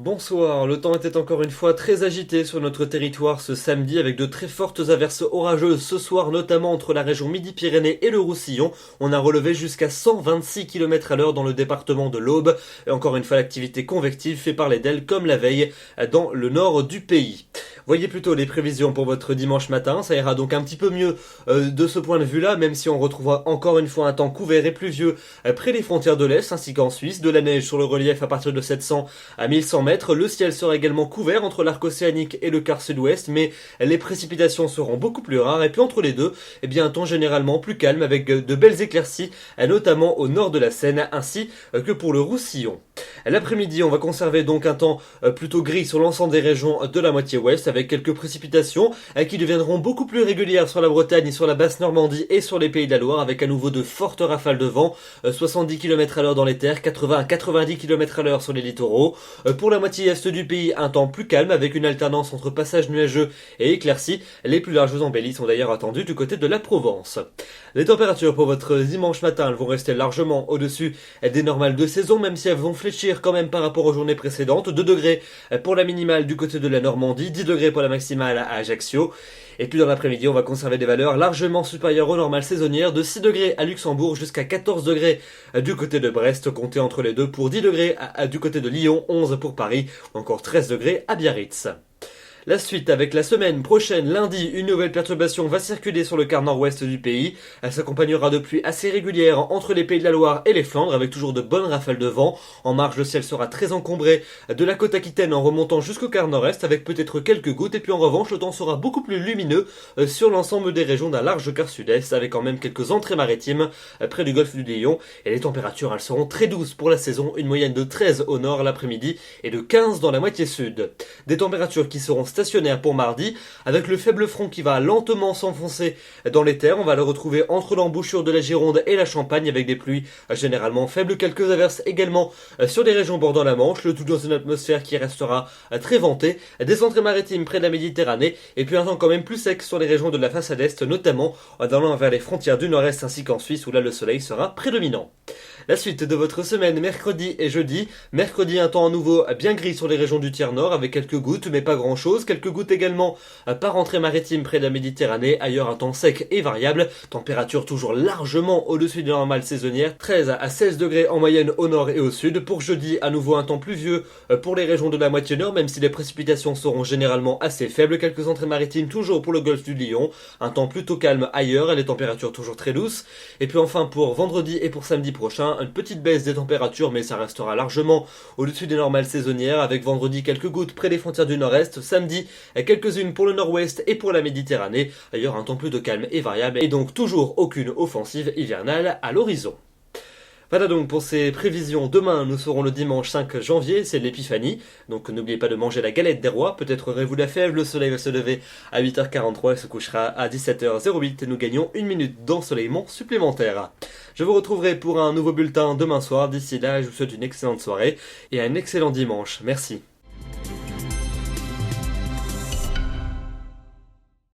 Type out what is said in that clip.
Bonsoir, le temps était encore une fois très agité sur notre territoire ce samedi avec de très fortes averses orageuses ce soir, notamment entre la région Midi-Pyrénées et le Roussillon. On a relevé jusqu'à 126 km à l'heure dans le département de l'Aube. Et encore une fois, l'activité convective fait parler d'elle comme la veille dans le nord du pays. Voyez plutôt les prévisions pour votre dimanche matin, ça ira donc un petit peu mieux de ce point de vue-là, même si on retrouvera encore une fois un temps couvert et pluvieux près des frontières de l'Est ainsi qu'en Suisse, de la neige sur le relief à partir de 700 à 1100 mètres. Le ciel sera également couvert entre l'arc océanique et le quart sud-ouest, mais les précipitations seront beaucoup plus rares. Et puis entre les deux, un temps généralement plus calme avec de belles éclaircies, notamment au nord de la Seine ainsi que pour le Roussillon. L'après-midi, on va conserver donc un temps plutôt gris sur l'ensemble des régions de la moitié ouest avec quelques précipitations qui deviendront beaucoup plus régulières sur la Bretagne, sur la basse Normandie et sur les Pays de la Loire avec à nouveau de fortes rafales de vent, 70 km à l'heure dans les terres, 80 à 90 km à l'heure sur les littoraux. Pour la moitié est du pays, un temps plus calme avec une alternance entre passages nuageux et éclaircies. Les plus larges embellis sont d'ailleurs attendus du côté de la Provence. Les températures pour votre dimanche matin, elles vont rester largement au-dessus des normales de saison, même si elles vont fléchir quand même par rapport aux journées précédentes. 2 degrés pour la minimale du côté de la Normandie, 10 degrés pour la maximale à Ajaccio. Et puis dans l'après-midi, on va conserver des valeurs largement supérieures aux normales saisonnières, de 6 degrés à Luxembourg jusqu'à 14 degrés du côté de Brest, comptez entre les deux pour 10 degrés du côté de Lyon, 11 pour Paris, ou encore 13 degrés à Biarritz. La suite avec la semaine prochaine, lundi, une nouvelle perturbation va circuler sur le quart nord-ouest du pays. Elle s'accompagnera de pluies assez régulières entre les Pays de la Loire et les Flandres avec toujours de bonnes rafales de vent. En marge, le ciel sera très encombré de la côte aquitaine en remontant jusqu'au quart nord-est avec peut-être quelques gouttes. Et puis en revanche, le temps sera beaucoup plus lumineux sur l'ensemble des régions d'un large quart sud-est avec quand même quelques entrées maritimes près du golfe du Lion. Et les températures, elles seront très douces pour la saison, une moyenne de 13 au nord l'après-midi et de 15 dans la moitié sud. Des températures qui seront stationnaire pour mardi, avec le faible front qui va lentement s'enfoncer dans les terres. On va le retrouver entre l'embouchure de la Gironde et la Champagne avec des pluies généralement faibles, quelques averses également sur des régions bordant la Manche, le tout dans une atmosphère qui restera très ventée, des entrées maritimes près de la Méditerranée, et puis un temps quand même plus sec sur les régions de la façade est, notamment en allant vers les frontières du nord-est ainsi qu'en Suisse où là le soleil sera prédominant. La suite de votre semaine, mercredi et jeudi. Mercredi, un temps à nouveau bien gris sur les régions du tiers nord avec quelques gouttes, mais pas grand chose. Quelques gouttes également par entrée maritime près de la Méditerranée. Ailleurs, un temps sec et variable. Température toujours largement au-dessus des normales saisonnières. 13 à 16 degrés en moyenne au nord et au sud. Pour jeudi, à nouveau un temps pluvieux pour les régions de la moitié nord, même si les précipitations seront généralement assez faibles. Quelques entrées maritimes toujours pour le golfe du Lion. Un temps plutôt calme ailleurs et les températures toujours très douces. Et puis enfin, pour vendredi et pour samedi prochain, une petite baisse des températures, mais ça restera largement au-dessus des normales saisonnières, avec vendredi quelques gouttes près des frontières du nord-est, samedi quelques-unes pour le nord-ouest et pour la Méditerranée, ailleurs un temps plutôt calme et variable, et donc toujours aucune offensive hivernale à l'horizon. Voilà donc pour ces prévisions. Demain, nous serons le dimanche 5 janvier, c'est l'épiphanie. Donc n'oubliez pas de manger la galette des rois. Peut-être aurez-vous la fève, le soleil va se lever à 8h43 et se couchera à 17h08 et nous gagnons une minute d'ensoleillement supplémentaire. Je vous retrouverai pour un nouveau bulletin demain soir. D'ici là, je vous souhaite une excellente soirée et un excellent dimanche. Merci.